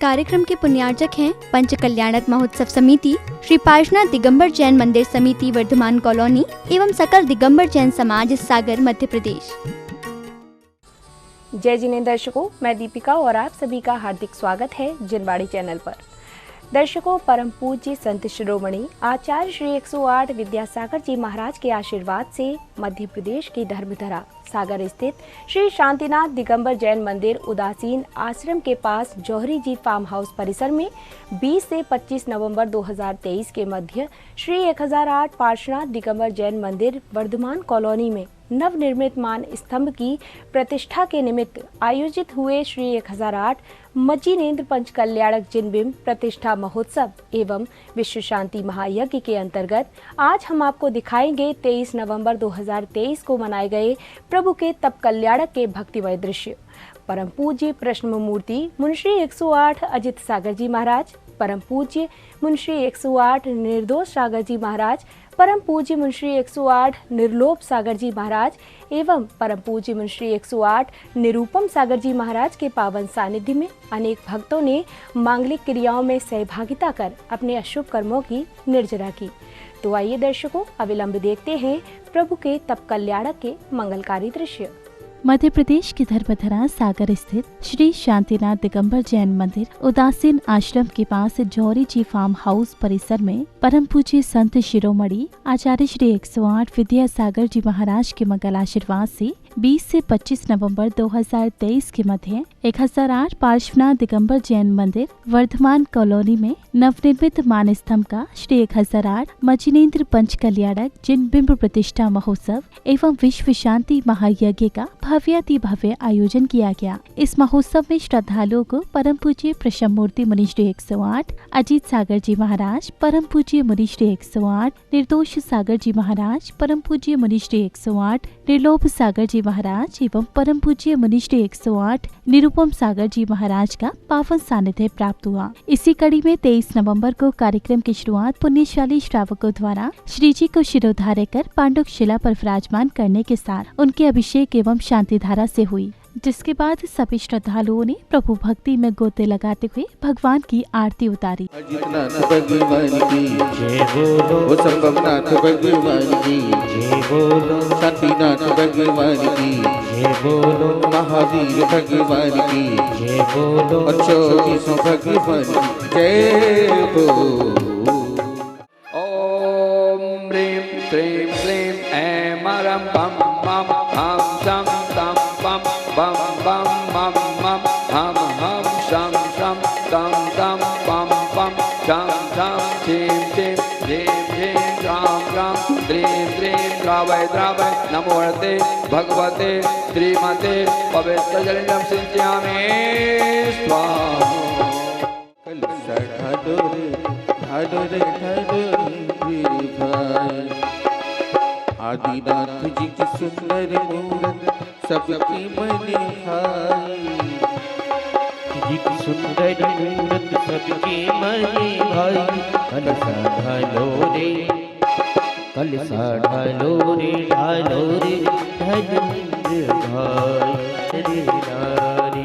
कार्यक्रम के पुण्यार्चक हैं पंच कल्याणक महोत्सव समिति, श्री पार्श्वनाथ दिगंबर जैन मंदिर समिति वर्धमान कॉलोनी एवं सकल दिगंबर जैन समाज सागर मध्य प्रदेश। जय जिनेंद्र दर्शकों, मैं दीपिका और आप सभी का हार्दिक स्वागत है जिनवाणी चैनल पर। दर्शकों, परम पूज्य संत शिरोमणि आचार्य श्री 108 विद्यासागर जी महाराज के आशीर्वाद से मध्य प्रदेश की धर्मधरा सागर स्थित श्री शांतिनाथ दिगंबर जैन मंदिर उदासीन आश्रम के पास जौहरी जी फार्म हाउस परिसर में 20 से 25 नवंबर 2023 के मध्य श्री 1008 पार्श्वनाथ दिगंबर जैन मंदिर वर्धमान कॉलोनी में नवनिर्मित मान स्तंभ की प्रतिष्ठा के निमित्त आयोजित हुए श्री 1008 मजीनेन्द्र पंच कल्याणक जिनबिंब प्रतिष्ठा महोत्सव एवं विश्व शांति महायज्ञ के अंतर्गत आज हम आपको दिखाएंगे 23 नवंबर 2023 को मनाए गए प्रभु के तप कल्याणक के भक्तिमय दृश्य। परम पूज्य प्रश्न मूर्ति मुंशी 108 अजित सागर जी महाराज, परम पूज्य मुंशी 108 निर्दोष सागर जी महाराज, परम पूज्य मुंशी 108 निर्लोभ सागर जी महाराज एवं परम पूज्य मुंशी 108 निरूपम सागर जी महाराज के पावन सानिध्य में अनेक भक्तों ने मांगलिक क्रियाओं में सहभागिता कर अपने अशुभ कर्मों की निर्जरा की। तो आइए दर्शकों, अविलंब देखते हैं प्रभु के तप कल्याणक के मंगलकारी दृश्य। मध्य प्रदेश की धर्मधरा सागर स्थित श्री शांतिनाथ दिगंबर जैन मंदिर उदासीन आश्रम के पास जौहरी जी फार्म हाउस परिसर में परम पूज्य संत शिरोमणि आचार्य श्री 108 विद्यासागर जी महाराज के मंगल आशीर्वाद से 20 से 25 नवंबर 2023 के मध्य 1008 पार्श्वनाथ दिगंबर जैन मंदिर वर्धमान कॉलोनी में नवनिर्मित मान स्तंभ का श्री 1008 मजीनेन्द्र पंच कल्याणक जिनबिंब प्रतिष्ठा महोत्सव एवं विश्व शांति महायज्ञ का भव्याति भव्य आयोजन किया गया। इस महोत्सव में श्रद्धालुओं को परम पूज्य प्रसन्न मूर्ति मुनिश्री 108 अजीत सागर जी महाराज, परम पूज्य मुनिश्री 108 निर्दोष सागर जी महाराज, परम पूज्य मुनिश्री 108 निर्लोभ सागर जी महाराज एवं परम पूज्य मुनिश्री 108 निरूपम सागर जी महाराज का पावन सानिध्य प्राप्त हुआ। इसी कड़ी में 23 नवंबर को कार्यक्रम की शुरुआत पुण्यशाली श्रावकों द्वारा श्री जी को शिरोधार्य कर पांडुक शिला पर विराजमान करने के साथ उनके अभिषेक एवं शांति धारा से हुई, जिसके बाद सभी श्रद्धालुओं ने प्रभु भक्ति में गोते लगाते हुए भगवान की आरती उतारी। महावीर भगवान की जय बोलो, अच्छो भगवान जय बोलो। ओम ह्रीं श्रीं क्लीं ऐं मरं पं मं हम शं तं पं बम बम मम मम हम हम शं शं तं तं पं पं शं शं छीं छीं ह्रीं ह्रीं ह्रां ह्रां द्रीं द्रीं द्रावय द्रावय नमोऽर्थे भगवते श्रीमते पवित्र जलिनं सिंचयामि स्वाहा। आदिनाथ जी की सुंदर मूरत सबकी मन भाई, जी की सुंदर मूरत सबकी मन भाई। कलसा ढालो रे कलसा ढालो रे ढालो रे धर्मेंद्र भाई रे नारी।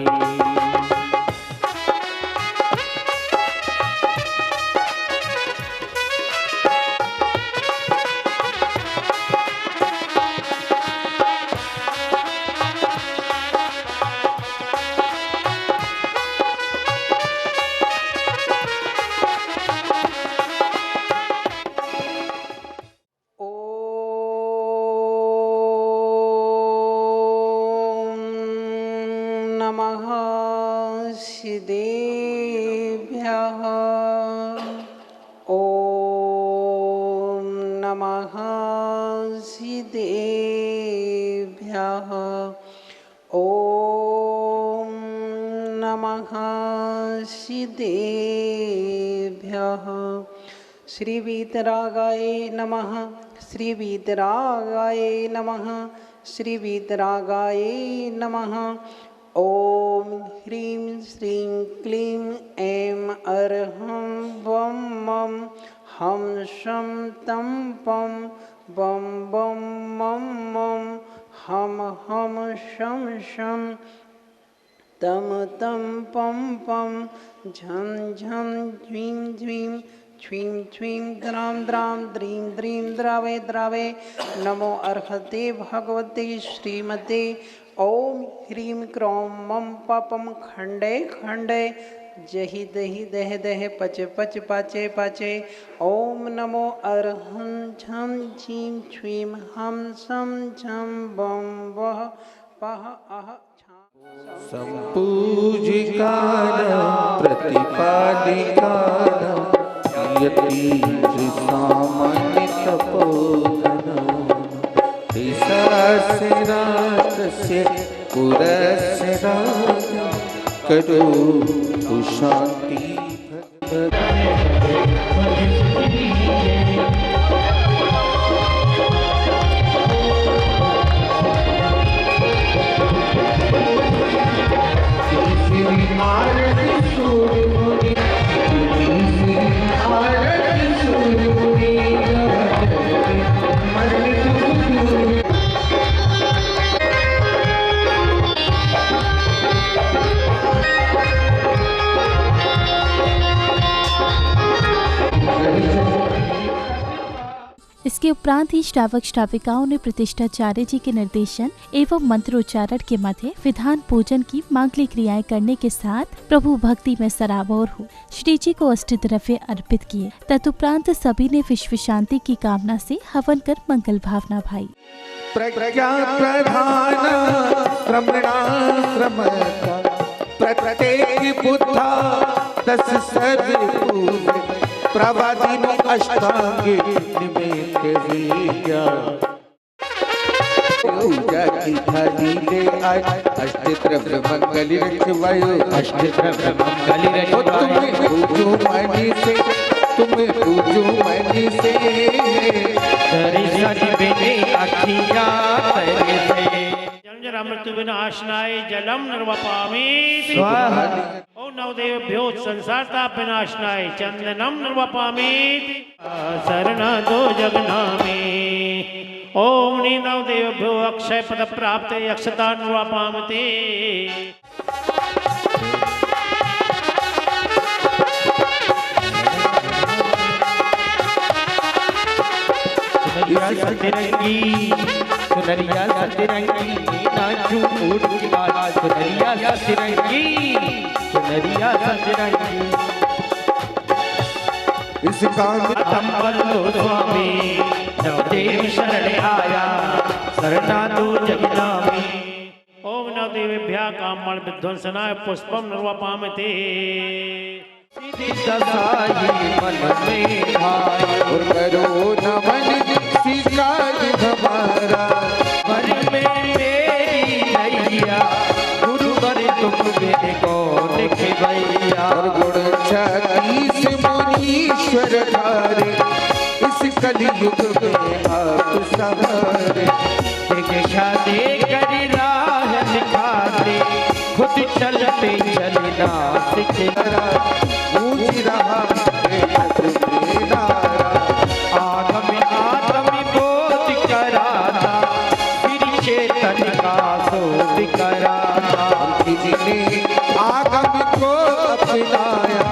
श्री वीतरागाय नमः, श्री वीतरागाय नमः, श्री वीतरागाय नमः। ओम ह्रीं श्रीं क्लीं ऐं अर्हं वं मं हम शं तं पं बम बम मम मम हम हम शं शं तम तम पम पम झम झम झ्वीं झ्वीं छ्वीं छ्वीं द्रां द्रां द्रीं द्रीं द्रावे द्रावे। नमो अर्हते भगवते श्रीमते। ओम ह्रीं क्रों मम पपम खंडे खंडे जहि दहि दह दह पच पच पाचे पाचे। ओम नमो अर्हं झं झीं छ्वीं हम सम झं बम वह पह अह सम्पूजिकानां प्रतिपादिकानां यतीन्द्रसामान्यतपोधनं दिशास्यरातस्य पुरस्य राजं करोतु शान्ति। इसके उपरांत ही श्रावक श्राविकाओं ने प्रतिष्ठाचार्य जी के निर्देशन एवं मंत्रोच्चारण के मध्य विधान पूजन की मांगलिक क्रियाएं करने के साथ प्रभु भक्ति में सराबोर हो श्री जी को अष्टद्रव्य अर्पित किए। तदुपरांत सभी ने विश्व शांति की कामना से हवन कर मंगल भावना भाई। प्रज्ञा प्रधान श्रमणाश्रमता प्रत्येक बुद्धा दस सर्वभूत प्रवादिनो अष्टांगे निमित्त विद्या। पूजा की थाली ले आए अष्टद्रव्य मंगल रचवायो अष्टद्रव्य मंगल रचवायो। पूजो मणि से तुम्हें पूजो मणि से दर्शन बिने अखिया तेरे से। मृत्यु विनाशनाय जलम निर्वपामि स्वाहा। ओ नवदेवभ्यो संसारता विनाशनाय चंदनम निर्वपामि शरणा दो जगनामी। ओम नवदेवभ्यो अक्षय पद प्राप्त अक्षता निर्वपामते। सतरंगी सुनरिया सतरंगी नाचू ऊट की बात सुनरिया सतरंगी सुनरिया सतरंगी। इस काम हम बल्लो स्वामी नवदेव शरण आया शरणा दो जगनामी। ओम नवदेवेभ्यः कामल विध्वंसनाय पुष्पम निर्वपामते। ससाई मन में भाई और करो नमन स्वीकार हमारा। मन में मेरी नैया गुरु बर तुम मेरे कौन भैया। और गुण 36 मुनीश्वर धारे इस कलयुग में आप सहारे। दिशा दे कर राह दिखाते खुद चलते चलना सिखरा। पूज रहा है नारा आगम बोध कराना फिर चेतन का शोध कराना। जिसने आगम को अपनाया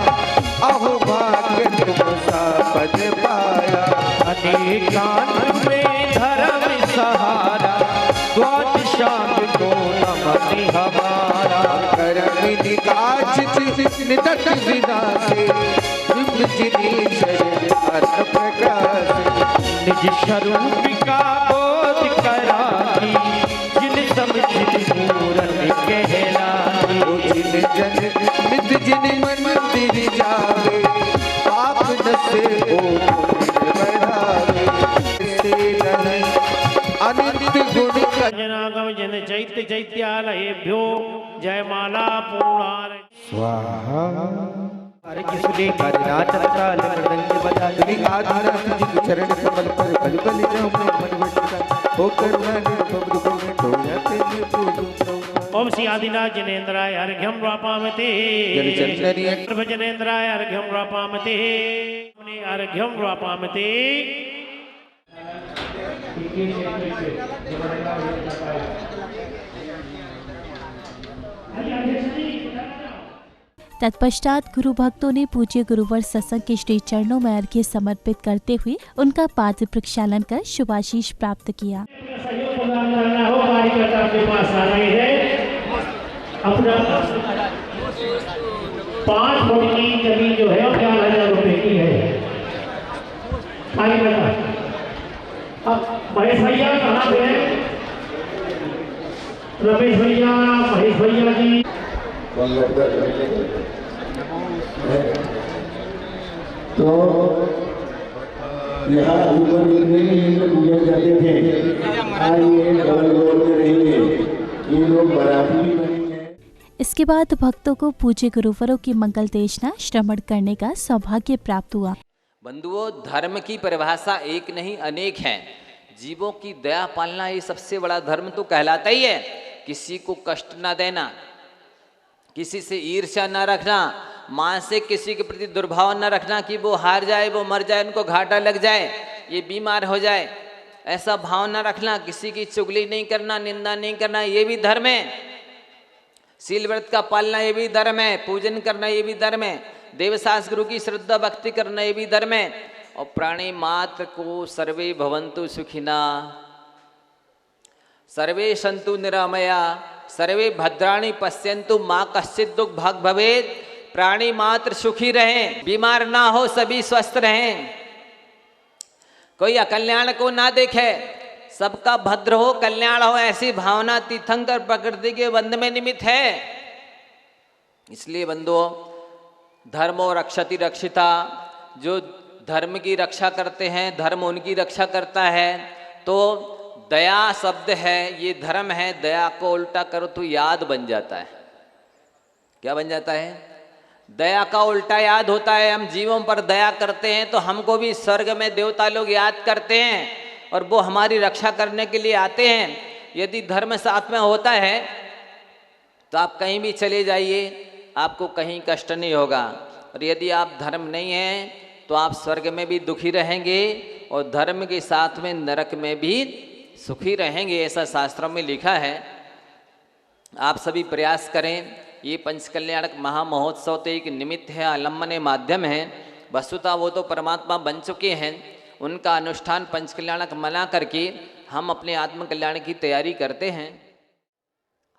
अहो भाग्य तुम सा पद पाया। अनेकांत में धर्म सहारा द्वादशांग को नमन हमारा। करम निकाचित निदट विनाशे जिनी शरण अर्थ प्रकाश। निज स्वरूप का बोध कराती जिन समझित मूरन कहलाती। जिन जन नित जिन मंदिर जावे पाप नसे ओ बढ़ावे। से नहीं अनंत गुण जनागम जन चैत्य चैत्यालयेभ्यो जयमाला पूर्णार। स्वाहा। हर किसने करनाटक काल मृदंग बजा आदिनाथ जी के चरण कमल पर बल बल जाऊं मैं मन बटका होकर मैंने बब्द को मैं धोया तेरे पूजूं। ओम श्री आदिनाथ जनेन्द्राय अर्घ्यम वापामते। जनेन्द्राय अर्घ्यम वापामते। अर्घ्यम वापामते। तत्पश्चात गुरु भक्तों ने पूज्य गुरुवर सत्संग के श्री चरणों में अर्घ्य समर्पित करते हुए उनका पाद प्रक्षालन कर शुभाशीष प्राप्त किया। सहयोग प्रदान करना हो, कार्यकर्ता आपके पास आ रहे हैं। अपना 5 फुट की जमीन जो है 4,000 रुपए की है। अब महेश भैया कहाँ पे हैं? रमेश भैया, महेश भैया जी। तो यहाँ ऊपर पूजन करते थे, आज ये डबल गोल में रहेंगे, ये लोग बराती भी बनेंगे। इसके बाद भक्तों को पूज्य गुरुवरों की मंगल देशना श्रवण करने का सौभाग्य प्राप्त हुआ। बंधुओं, धर्म की परिभाषा एक नहीं अनेक है। जीवों की दया पालना ये सबसे बड़ा धर्म तो कहलाता ही है। किसी को कष्ट ना देना, किसी से ईर्ष्या ना रखना, मानसिक किसी के प्रति दुर्भाव न रखना कि वो हार जाए, वो मर जाए, उनको घाटा लग जाए, ये बीमार हो जाए, ऐसा भाव न रखना। किसी की चुगली नहीं करना, निंदा नहीं करना, ये भी धर्म है। शील व्रत का पालना ये भी धर्म है। पूजन करना ये भी धर्म है। देवशास्त्र गुरु की श्रद्धा भक्ति करना ये भी धर्म है। और प्राणी मात्र को सर्वे भवन्तु सुखिना, सर्वे सन्तु निरामया, सर्वे भद्राणि पश्यन्तु माँ कश्चित् दुख भाग भवेत्। प्राणी मात्र सुखी रहें, बीमार ना हो, सभी स्वस्थ रहें, कोई अकल्याण को ना देखे, सबका भद्र हो, कल्याण हो, ऐसी भावना तीर्थंकर प्रकृति के बंध में निमित्त है। इसलिए बंधुओं, धर्मो रक्षति रक्षिता, जो धर्म की रक्षा करते हैं, धर्म उनकी रक्षा करता है। तो दया शब्द है, ये धर्म है। दया को उल्टा करो तो याद बन जाता है। क्या बन जाता है? दया का उल्टा याद होता है। हम जीवों पर दया करते हैं तो हमको भी स्वर्ग में देवता लोग याद करते हैं और वो हमारी रक्षा करने के लिए आते हैं। यदि धर्म साथ में होता है तो आप कहीं भी चले जाइए, आपको कहीं कष्ट नहीं होगा। और यदि आप धर्म नहीं हैं तो आप स्वर्ग में भी दुखी रहेंगे और धर्म के साथ में नरक में भी सुखी रहेंगे, ऐसा शास्त्रों में लिखा है। आप सभी प्रयास करें। ये पंचकल्याणक महामहोत्सव तो एक निमित्त है, आलम्बन माध्यम है। वस्तुतः वो तो परमात्मा बन चुके हैं। उनका अनुष्ठान पंचकल्याणक मना करके हम अपने आत्मकल्याण की तैयारी करते हैं।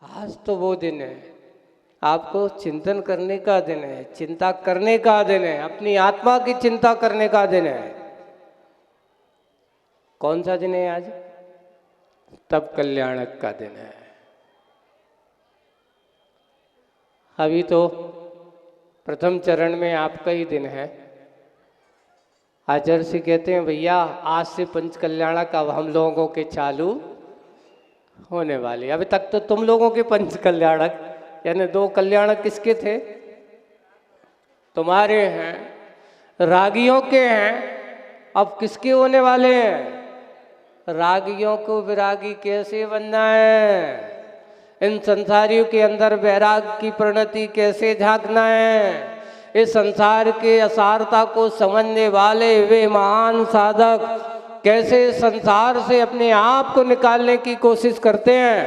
आज तो वो दिन है, आपको चिंतन करने का दिन है, चिंता करने का दिन है, अपनी आत्मा की चिंता करने का दिन है। कौन सा दिन है आज? तब कल्याणक का दिन है। अभी तो प्रथम चरण में आपका ही दिन है। आचार्य जी कहते हैं भैया आज से पंच कल्याणक अब हम लोगों के चालू होने वाले। अभी तक तो तुम लोगों के पंच कल्याणक, यानी 2 कल्याणक किसके थे? तुम्हारे हैं, रागियों के हैं। अब किसके होने वाले हैं? रागियों को विरागी कैसे बनना है, इन संसारियों के अंदर वैराग की प्रणति कैसे झांकना है, इस संसार के असारता को समझने वाले वे महान साधक कैसे संसार से अपने आप को निकालने की कोशिश करते हैं,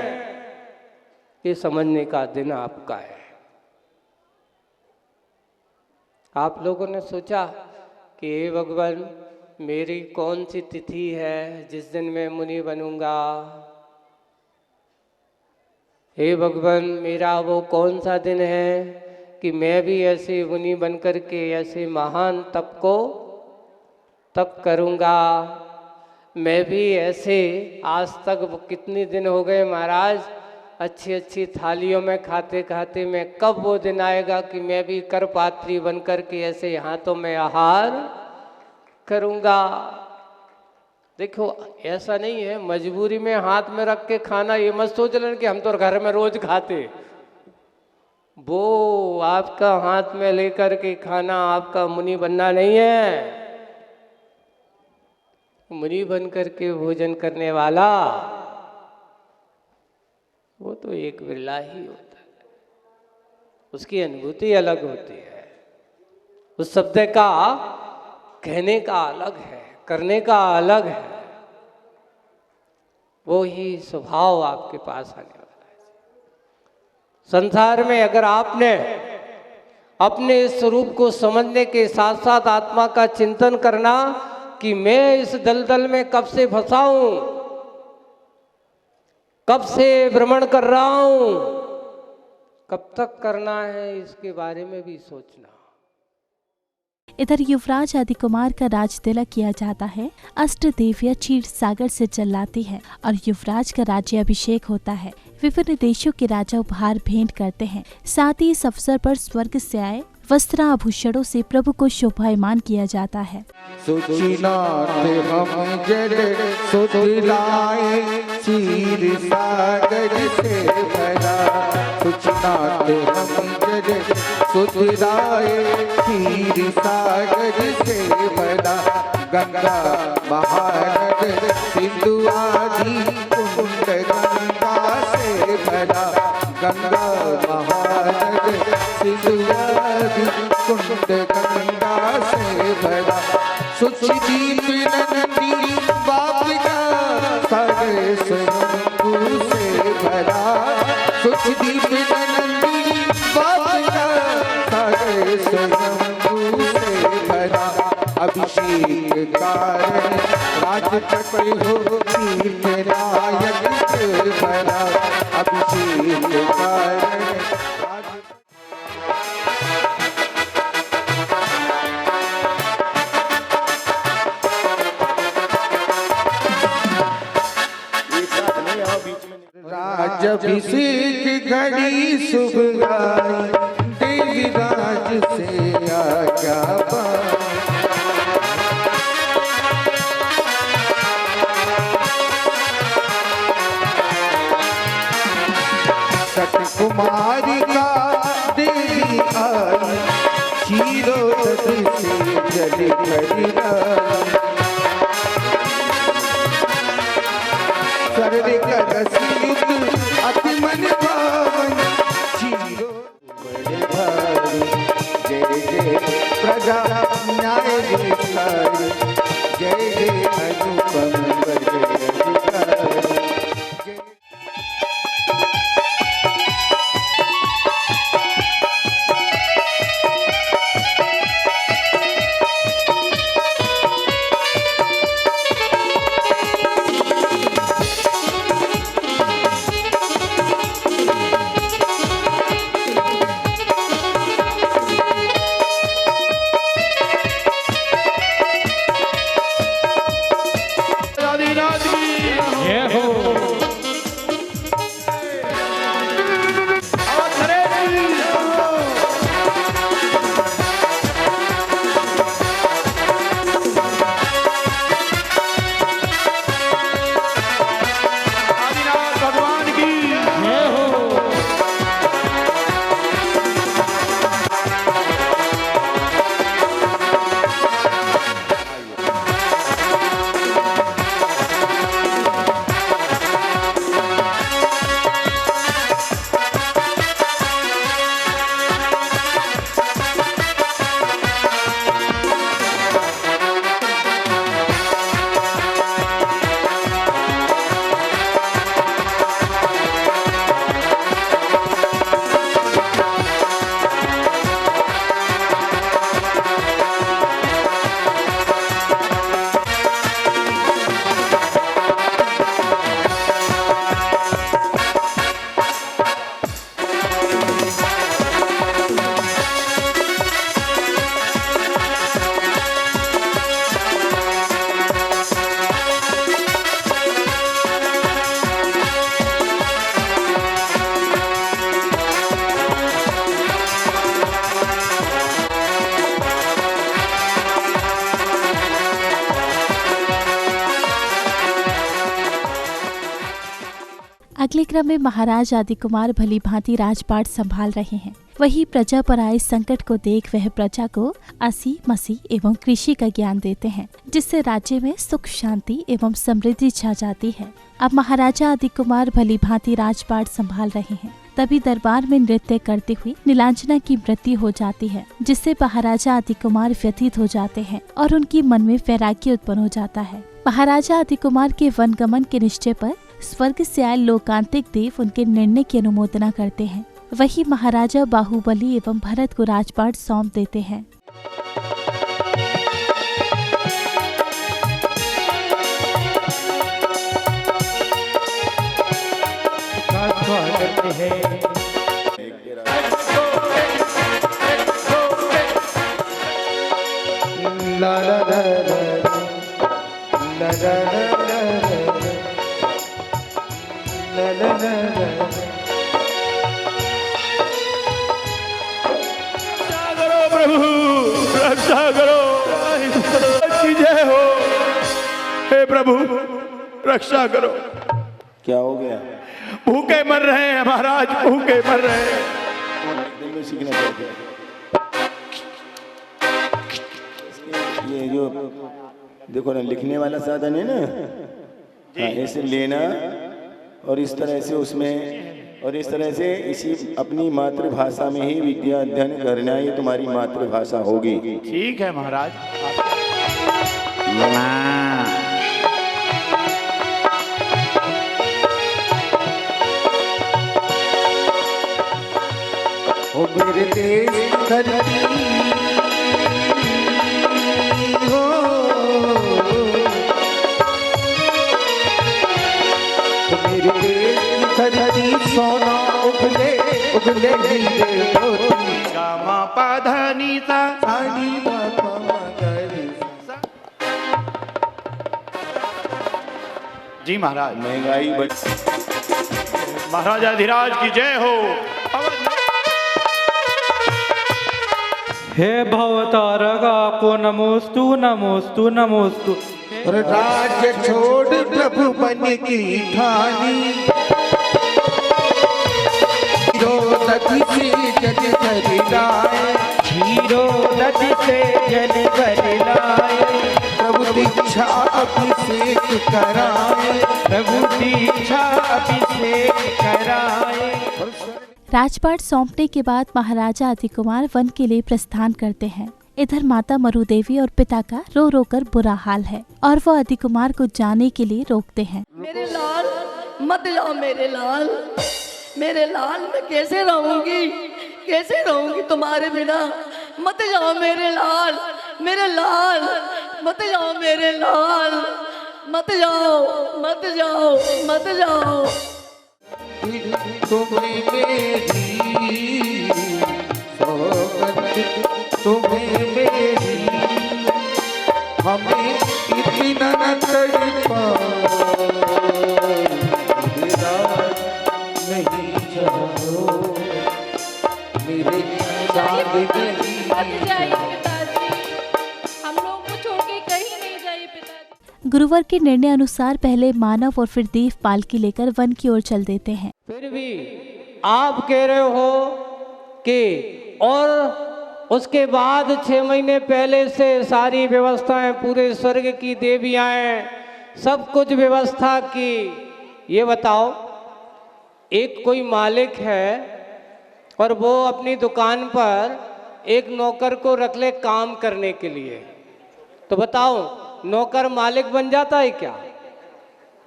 ये समझने का दिन आपका है। आप लोगों ने सोचा कि हे भगवान मेरी कौन सी तिथि है जिस दिन मैं मुनि बनूंगा, हे भगवान मेरा वो कौन सा दिन है कि मैं भी ऐसे मुनि बनकर के ऐसे महान तप को तप करूंगा। मैं भी ऐसे, आज तक कितने दिन हो गए महाराज, अच्छी अच्छी थालियों में खाते खाते, मैं कब वो दिन आएगा कि मैं भी कर पात्री बनकर के ऐसे हाथों में आहार करूंगा। देखो ऐसा नहीं है मजबूरी में हाथ में रख के खाना, ये मत सोच लेना कि हम तो घर में रोज खाते। वो आपका हाथ में लेकर के खाना आपका मुनि बनना नहीं है। मुनि बन करके भोजन करने वाला वो तो एक बिरला ही होता है, उसकी अनुभूति अलग होती है। उस शब्द का कहने का अलग है, करने का अलग है, वो ही स्वभाव आपके पास आने वाला है। संसार में अगर आपने अपने स्वरूप को समझने के साथ साथ आत्मा का चिंतन करना कि मैं इस दलदल में कब से फंसा हूं, कब से भ्रमण कर रहा हूं, कब तक करना है, इसके बारे में भी सोचना। इधर युवराज आदि कुमार का राज तिलक किया जाता है। अष्ट देवियां क्षीर सागर से चलाती है और युवराज का राज्याभिषेक होता है। विभिन्न देशों के राजा उपहार भेंट करते हैं। साथ ही इस अवसर पर स्वर्ग से आए वस्त्राभूषणों से प्रभु को शोभायमान किया जाता है। सुचिनाथ हम जल सुधिलाए क्षीर सागर से भरा, सुचिनाथ हम जल सुधिलाए क्षीर सागर से भरा, गंगा महानद सिंधु आदि कुंड गंगा से भरा, गंगा महानद सिंधु आदि कुंड गंगा से भरा, सुचिदीप नंदी बाप का सागर स्वयंभू से भरा, सुचिदीप नंदी बाप का सागर स्वयंभू से भरा, अभिषेक कारण राजपट हो कीर्तनायक भरा, अभिषेक कारण राजाभिषेक घड़ी शुभ गाई, देवी राज से आज्ञा पाई, सत कुमारी का देवी आई, क्षीरोदध से जल भरी आई, सरल करस युद्ध अति मन भावन, क्षीरो बड़े भारी, जय जय प्रजा न्याय विस्तारी, जय जय अनुपम अधिकारी। अगले क्रम में महाराज आदि कुमार भली भांति राजपाट संभाल रहे हैं। वही प्रजा पर आए संकट को देख वह प्रजा को असी मसी एवं कृषि का ज्ञान देते हैं, जिससे राज्य में सुख शांति एवं समृद्धि छा जाती है। अब महाराजा आदि कुमार भली भांति राजपाट संभाल रहे हैं। तभी दरबार में नृत्य करते हुए नीलांजना की मृत्यु हो जाती है, जिससे महाराजा आदि कुमार व्यथित हो जाते हैं और उनकी मन में वैराग्य उत्पन्न हो जाता है। महाराजा आदि कुमार के वनगमन के निश्चय पर स्वर्ग से आए लोकांतिक देव उनके निर्णय की अनुमोदना करते हैं। वही महाराजा बाहुबली एवं भरत को राजपाट सौंप देते हैं। ला ला ला ला ला ला ला ला ला ला। प्रभु रक्षा करो, की जय हो। हे प्रभु रक्षा करो। क्या हो गया? भूखे मर रहे हैं महाराज, भूखे मर रहे हैं। दिन में सीखना पड़ता है। ये जो देखो ना, लिखने वाला साधन है ना, हाँ, ऐसे लेना और इस तरह से उसमें, और इस तरह से इसी अपनी मातृभाषा में ही विद्या अध्ययन करना, ये तुम्हारी मातृभाषा होगी। ठीक है महाराज। ओ मेरे देश धरती हो, ओ मेरे देश धरती सोना उगले उगले हीरे मोती। गामा पाधानी सा सानी पापा मगरी। जी महाराज। महंगाई बच। महाराजाधिराज की जय हो। हे भवतारका को नमोस्तु नमोस्तु नमोस्तु। राज्य छोड़ प्रभु बन की ठानी, हीरो नदी से जन भरी लाए, हीरो नदी से जन भरी लाए। प्रभु दीक्षा अभिषेक कराए, प्रभु दीक्षा अभिषेक कराए। राजपाट सौंपने के बाद महाराजा अधिकुमार वन के लिए प्रस्थान करते हैं। इधर माता मरुदेवी और पिता का रो रो कर बुरा हाल है और वो अधिकुमार को जाने के लिए रोकते हैं। मेरे लाल मत जाओ, मेरे लाल, मेरे लाल, मैं कैसे रहूंगी, कैसे रहूंगी तुम्हारे बिना। मत जाओ मेरे लाल, मेरे लाल, मत जाओ मेरे लाल, मत जाओ, मत जाओ, मत जाओ। तुम्हें मेरी सौगंध, तुम्हें मेरी, हमें इतना न तड़पा, नहीं जाओ मेरे साथ नहीं। मत जाइए पिताजी, हम लोग को छोड़ के कहीं नहीं जाइए पिताजी। गुरुवर के निर्णय अनुसार पहले मानव और फिर देव पालकी लेकर वन की ओर चल देते हैं। फिर भी आप कह रहे हो कि और उसके बाद 6 महीने पहले से सारी व्यवस्थाएं, पूरे स्वर्ग की देवियां, सब कुछ व्यवस्था की। ये बताओ, एक कोई मालिक है और वो अपनी दुकान पर एक नौकर को रख ले काम करने के लिए, तो बताओ नौकर मालिक बन जाता है क्या?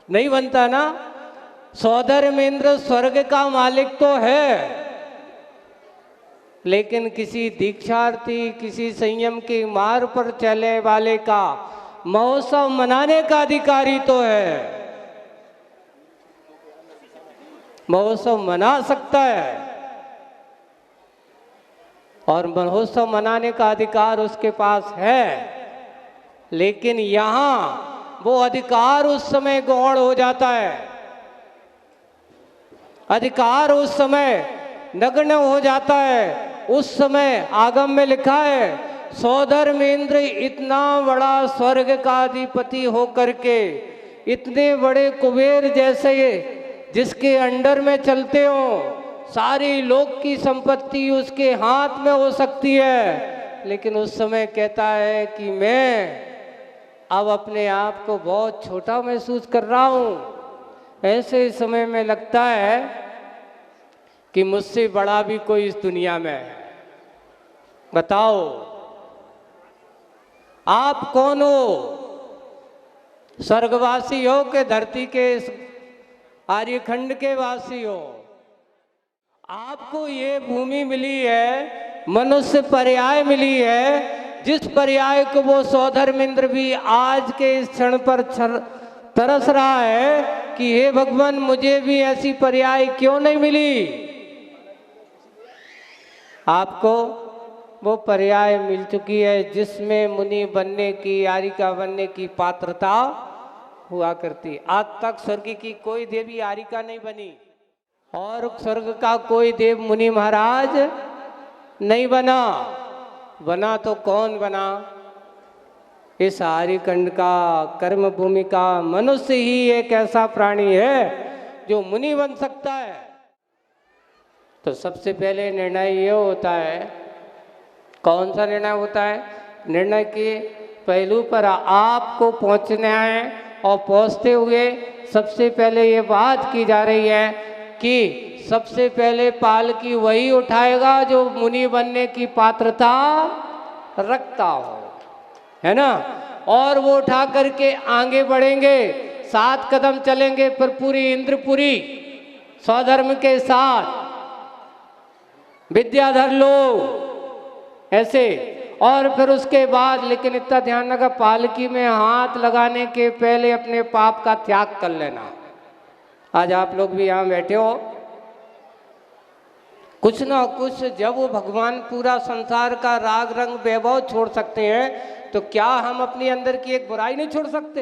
नहीं बनता ना। सौधर्मेंद्र स्वर्ग का मालिक तो है, लेकिन किसी दीक्षार्थी, किसी संयम के मार्ग पर चले वाले का महोत्सव मनाने का अधिकारी तो है, महोत्सव मना सकता है और महोत्सव मनाने का अधिकार उसके पास है। लेकिन यहाँ वो अधिकार उस समय गौण हो जाता है, अधिकार उस समय नग्न हो जाता है। उस समय आगम में लिखा है, सौधर्मेंद्र इतना बड़ा स्वर्ग का अधिपति होकर के, इतने बड़े कुबेर जैसे जिसके अंडर में चलते हो, सारी लोक की संपत्ति उसके हाथ में हो सकती है, लेकिन उस समय कहता है कि मैं अब अपने आप को बहुत छोटा महसूस कर रहा हूँ। ऐसे समय में लगता है कि मुझसे बड़ा भी कोई इस दुनिया में है। बताओ आप कौन हो? स्वर्गवासी हो कि धरती के आर्यखंड के वासी हो? आपको ये भूमि मिली है, मनुष्य पर्याय मिली है, जिस पर्याय को वो सौधर्मेंद्र भी आज के इस क्षण पर तरस रहा है कि हे भगवान मुझे भी ऐसी पर्याय क्यों नहीं मिली। आपको वो पर्याय मिल चुकी है जिसमें मुनि बनने की, आरिका बनने की पात्रता हुआ करती। आज तक स्वर्ग की कोई देवी आरिका नहीं बनी और स्वर्ग का कोई देव मुनि महाराज नहीं बना। बना तो कौन बना? इस आर्यखंड का, कर्म भूमि का मनुष्य ही एक ऐसा प्राणी है जो मुनि बन सकता है। तो सबसे पहले निर्णय ये होता है, कौन सा निर्णय होता है? निर्णय के पहलू पर आपको पहुंचना है और पहुंचते हुए सबसे पहले ये बात की जा रही है कि सबसे पहले पालकी वही उठाएगा जो मुनि बनने की पात्रता रखता हो, है ना। और वो उठा करके आगे बढ़ेंगे, 7 कदम चलेंगे पर पूरी इंद्रपुरी स्वधर्म के साथ, विद्याधर लोग ऐसे। और फिर उसके बाद, लेकिन इतना ध्यान रखा, पालकी में हाथ लगाने के पहले अपने पाप का त्याग कर लेना। आज आप लोग भी यहाँ बैठे हो, कुछ ना कुछ जब वो भगवान पूरा संसार का राग रंग वैभव छोड़ सकते हैं तो क्या हम अपने अंदर की एक बुराई नहीं छोड़ सकते?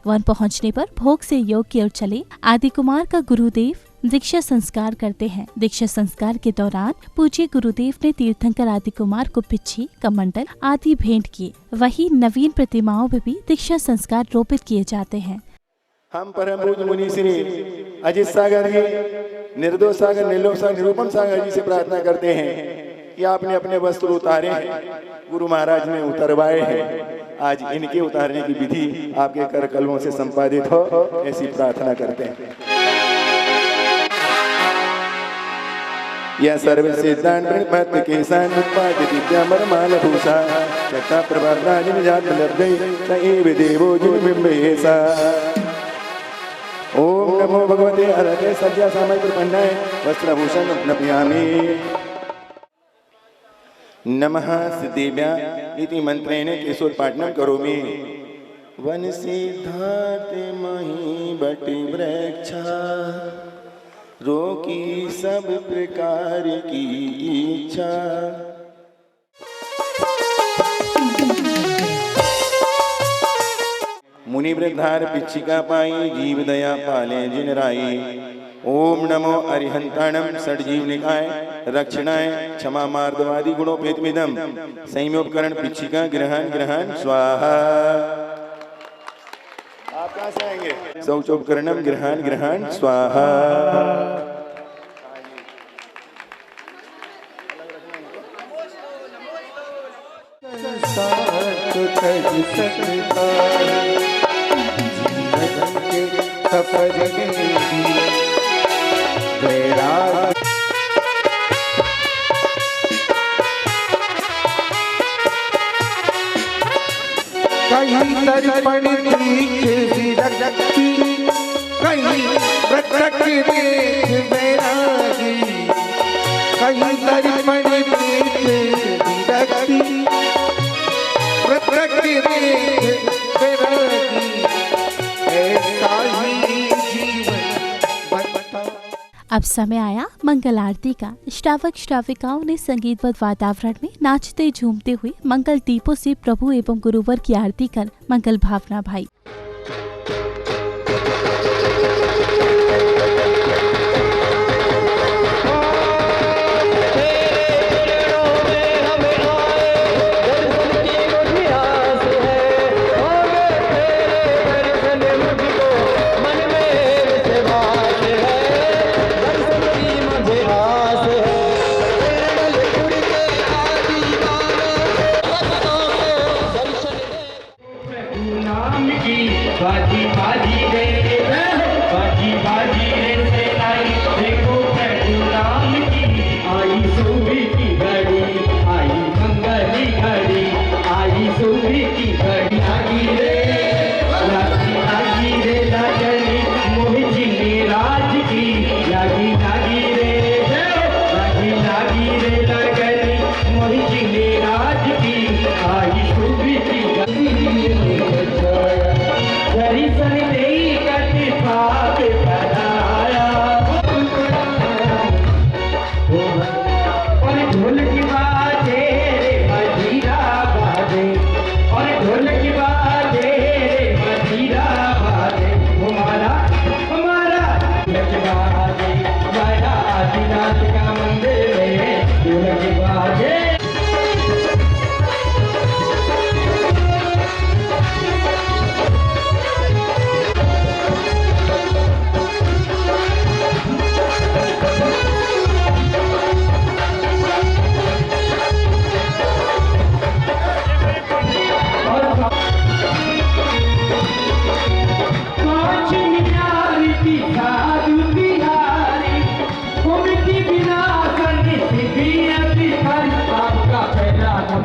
वन पहुंचने पर भोग से योग की ओर चले आदि कुमार का गुरुदेव दीक्षा संस्कार करते हैं। दीक्षा संस्कार के दौरान पूज्य गुरुदेव ने तीर्थंकर आदि कुमार को पिच्छी, कमंडल आदि भेंट किए। वहीं नवीन प्रतिमाओं में भी दीक्षा संस्कार रोपित किए जाते हैं। हम परम पूज्य मुनि श्री अजित सागर जी, निर्दोष सागर, निर्लोक सागर, निरूपम सागर जी से प्रार्थना करते हैं कि आपने अपने वस्त्र उतारे हैं, गुरु महाराज ने उतरवाए हैं, आज इनके उतारने की विधि आपके कर कलमों से संपादित हो, ऐसी प्रार्थना करते हैं। यह सर्व सिद्धांत प्रणिपत केसान उत्पाद दिव्यामर माल भूषा चक्का प्रभात निजात लब्धे सएव देवो जिम्बिम्बेसा। ओम नमो भगवते अरहते सज्जा सामय प्रपन्नाय वस्त्रभूषण नपयामि। नमः सिद्धिभ्या इति मंत्रेण केशोत्पाटनं करोमि। वन सिद्धार्थ मही बटि वृक्षा रोकी सब प्रकार की इच्छा। मुनि वृद्धार पिच्छिका पाई जीव दया पाले जिन राई। ओम नमो अरिहंताणम षड्जीव निकाय रक्षणाय क्षमा मार्दवादी गुणोपेतमिदम संयोपकरण पिच्छिका ग्रहण ग्रहण स्वाहा। आप कहाँ से आएंगे? शौचोपकरणम ग्रहण ग्रहण स्वाहा। कहीं दर्पण दीख विरक्ति, कहीं प्रकृति देख वैरागी। कहीं दर्पण दीख विरक्ति, प्रकृति देख वैरागी। ऐसा ही जीवन बनता। अब समय आया मंगल आरती का। श्रावक श्राविकाओं ने संगीतबद्ध वातावरण में नाचते झूमते हुए मंगल दीपों से प्रभु एवं गुरुवर की आरती कर मंगल भावना भाई।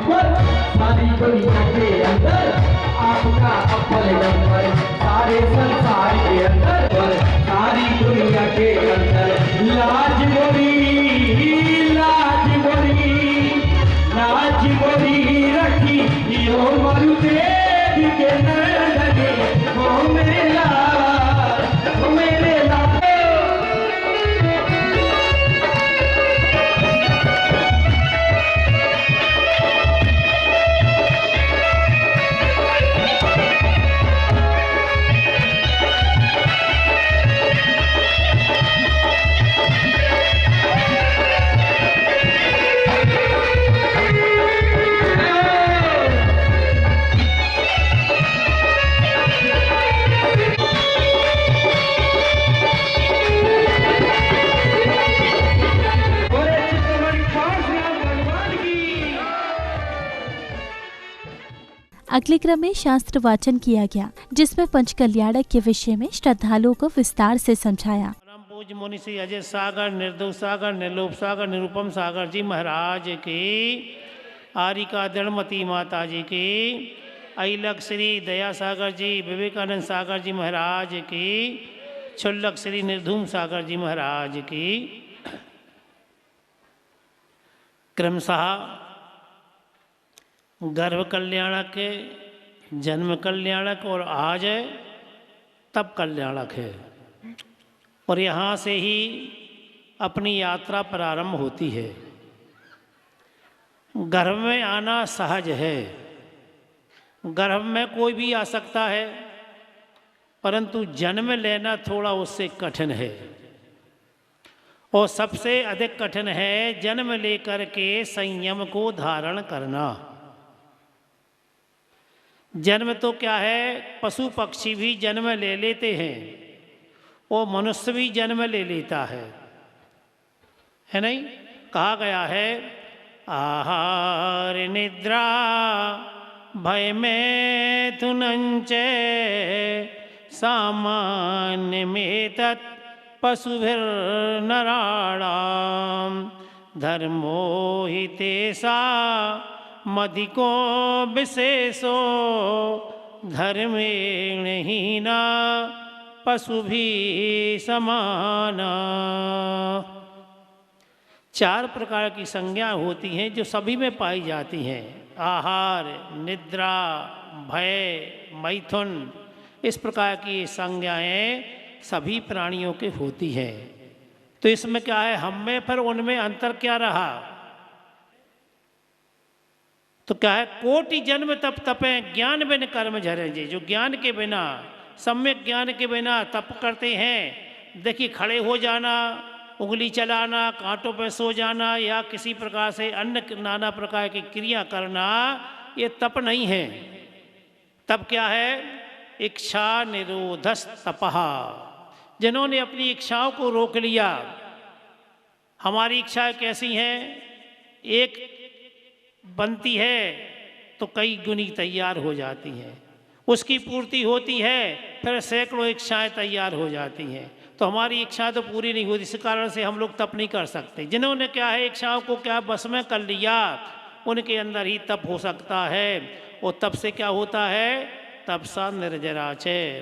ऊपर सारी दुनिया के अंदर आपका अव्वल नंबर सारे संसार के अंदर सारी दुनिया के अंदर लाज बोली रखी यो मरुते के नंदने ओ मेरे लाल ओ मेरे लाल। अगले क्रम में शास्त्र वाचन किया गया, जिसमें पंचकल्याणक के विषय में श्रद्धालुओं को विस्तार से समझाया। परम पूज्य मुनि श्री अजय सागर, निर्दोष सागर, निर्लोभ सागर, निरुपम सागर जी महाराज की, आरिका दृढ़मती माता जी की, अहिलक श्री दया सागर जी, विवेकानंद सागर जी महाराज की, क्षुल्लक श्री निर्धूम सागर जी महाराज की, क्रमशः गर्भ कल्याणक, जन्म कल्याणक और आज तप कल्याणक है। और यहाँ से ही अपनी यात्रा प्रारंभ होती है। गर्भ में आना सहज है, गर्भ में कोई भी आ सकता है, परंतु जन्म लेना थोड़ा उससे कठिन है। और सबसे अधिक कठिन है जन्म लेकर के संयम को धारण करना। जन्म तो क्या है, पशु पक्षी भी जन्म ले लेते हैं और मनुष्य भी जन्म ले लेता है नहीं? कहा गया है आहार निद्रा भय में तुनंचे सामान्य में तत् पशुभिर्नराणाम धर्मो हि तेषा मधिको विशेषो धर्मेण हीना पशु भी समाना। 4 प्रकार की संज्ञा होती हैं जो सभी में पाई जाती हैं। आहार, निद्रा, भय, मैथुन, इस प्रकार की संज्ञाएं सभी प्राणियों के होती हैं। तो इसमें क्या है, हम में पर उनमें अंतर क्या रहा? तो क्या है, कोटि जन्म तप तपें ज्ञान बिन कर्म झरे जी। जो ज्ञान के बिना, सम्यक ज्ञान के बिना तप करते हैं, देखिए खड़े हो जाना, उंगली चलाना, कांटों पर सो जाना या किसी प्रकार से अन्य नाना प्रकार की क्रिया करना, ये तप नहीं है। तप क्या है? इच्छा निरोधस तपः। जिन्होंने अपनी इच्छाओं को रोक लिया। हमारी इच्छाएं कैसी हैं? एक बनती है तो कई गुनी तैयार हो जाती हैं, उसकी पूर्ति होती है फिर सैकड़ों इच्छाएं तैयार हो जाती हैं। तो हमारी इच्छा तो पूरी नहीं होती, इस कारण से हम लोग तप नहीं कर सकते। जिन्होंने क्या है इच्छाओं को क्या बस में कर लिया, उनके अंदर ही तप हो सकता है। और तप से क्या होता है? तपसा निर्जराचे।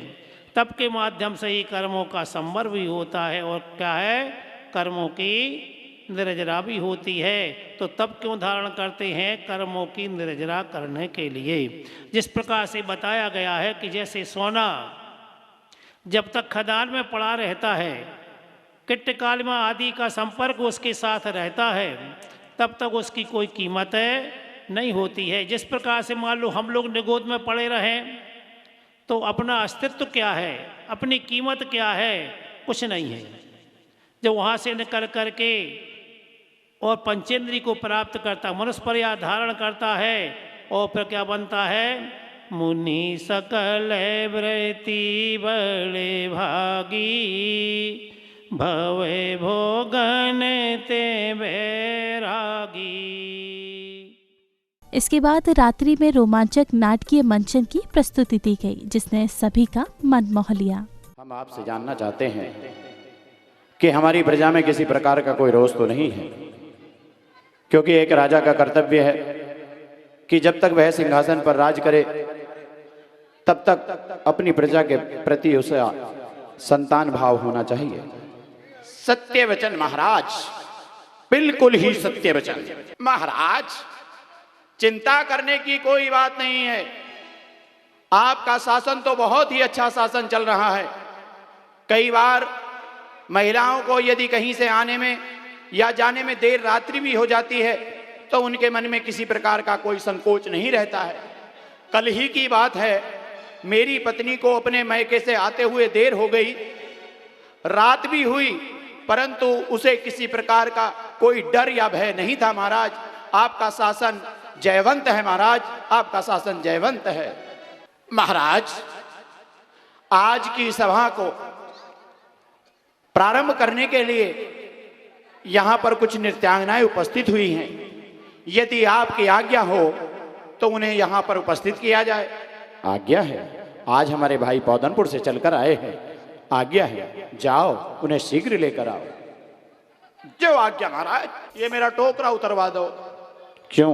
तप के माध्यम से ही कर्मों का संवर भी होता है और क्या है, कर्मों की निर्जरा भी होती है। तो तप क्यों धारण करते हैं? कर्मों की निर्जरा करने के लिए। जिस प्रकार से बताया गया है कि जैसे सोना जब तक खदान में पड़ा रहता है, किट्टकालिमा आदि का संपर्क उसके साथ रहता है, तब तक उसकी कोई कीमत नहीं होती है। जिस प्रकार से मान लो हम लोग निगोद में पड़े रहें तो अपना अस्तित्व क्या है, अपनी कीमत क्या है? कुछ नहीं है। जब वहाँ से निकल करके और पंचेंद्री को प्राप्त करता, मनुष्य पर या धारण करता है और फिर क्या बनता है? मुनि सकल वृत्ति बड़े भागी भवे भोगन ते बैरागी। इसके बाद रात्रि में रोमांचक नाटकीय मंचन की प्रस्तुति दी गई, जिसने सभी का मन मोह लिया। हम आपसे जानना चाहते हैं कि हमारी प्रजा में किसी प्रकार का कोई रोष तो नहीं है, क्योंकि एक राजा का कर्तव्य है कि जब तक वह सिंहासन पर राज करे तब तक अपनी प्रजा के प्रति उसे संतान भाव होना चाहिए। सत्य वचन महाराज, बिल्कुल ही सत्य वचन। महाराज, चिंता करने की कोई बात नहीं है। आपका शासन तो बहुत ही अच्छा शासन चल रहा है। कई बार महिलाओं को यदि कहीं से आने में या जाने में देर रात्रि भी हो जाती है तो उनके मन में किसी प्रकार का कोई संकोच नहीं रहता है। कल ही की बात है, मेरी पत्नी को अपने मैके से आते हुए देर हो गई, रात भी हुई, परंतु उसे किसी प्रकार का कोई डर या भय नहीं था। महाराज, आपका शासन जयवंत है। महाराज, आपका शासन जयवंत है। महाराज, आज की सभा को प्रारंभ करने के लिए यहां पर कुछ नृत्यांगनाएं उपस्थित हुई हैं। यदि आपकी आज्ञा हो तो उन्हें यहां पर उपस्थित किया जाए। आज्ञा है। आज हमारे भाई पौधनपुर से चलकर आए हैं, आज्ञा है। जाओ, उन्हें शीघ्र लेकर आओ। जो आज्ञा महाराज। ये मेरा टोकरा उतरवा दो। क्यों?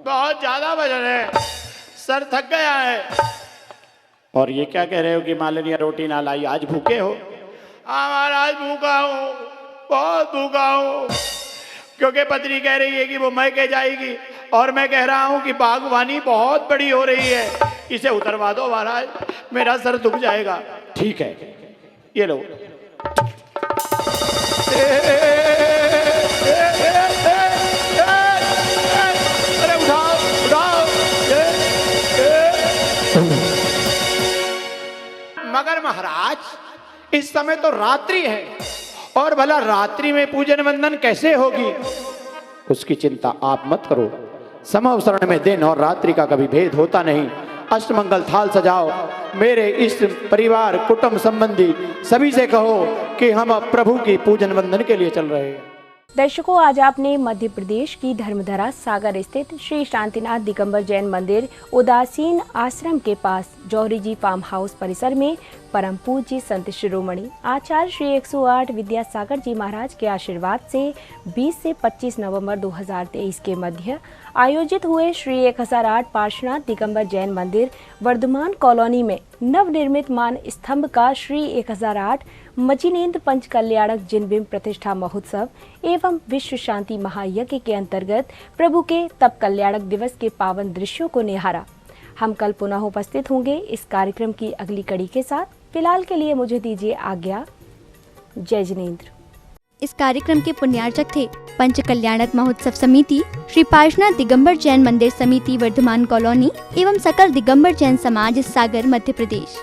बहुत ज्यादा वजन है, सर थक गया है। और ये क्या कह रहे हो कि मालिनी रोटी ना लाई, आज भूखे हो? हाँ महाराज, भूखा हूँ, बहुत भूखा हूँ, क्योंकि पत्नी कह रही है कि वो मैके जाएगी और मैं कह रहा हूँ कि बागवानी बहुत बड़ी हो रही है, इसे उतरवा दो महाराज, मेरा सर दुख जाएगा। ठीक है, ये लो। अरे उठाओ उठाओ। मगर महाराज, इस समय तो रात्रि है और भला रात्रि में पूजन वंदन कैसे होगी? उसकी चिंता आप मत करो। समवसरण में दिन और रात्रि का कभी भेद होता नहीं। अष्टमंगल थाल सजाओ। मेरे इष्ट परिवार कुटुंब संबंधी सभी से कहो कि हम अब प्रभु की पूजन वंदन के लिए चल रहे हैं। दर्शकों, आज आपने मध्य प्रदेश की धर्मधरा सागर स्थित श्री शांतिनाथ दिगंबर जैन मंदिर उदासीन आश्रम के पास जौहरी जी फार्म हाउस परिसर में परम पूज्य संत शिरोमणि आचार्य श्री 108 विद्यासागर जी महाराज के आशीर्वाद से 20 से 25 नवंबर 2023 के मध्य आयोजित हुए श्री 1008 पार्श्वनाथ दिगंबर जैन मंदिर वर्धमान कॉलोनी में नवनिर्मित मान स्तंभ का श्री 1008 मचिनेन्द्र पंच कल्याणक जिनबिंब प्रतिष्ठा महोत्सव एवं विश्व शांति महायज्ञ के अंतर्गत प्रभु के तप कल्याणक दिवस के पावन दृश्यों को निहारा। हम कल पुनः उपस्थित होंगे इस कार्यक्रम की अगली कड़ी के साथ। फिलहाल के लिए मुझे दीजिए आज्ञा। जय जिनेन्द्र। इस कार्यक्रम के पुण्यार्चक थे पंच कल्याणक महोत्सव समिति, श्री पार्श्वनाथ दिगंबर जैन मंदिर समिति वर्धमान कॉलोनी एवं सकल दिगंबर जैन समाज सागर मध्य प्रदेश।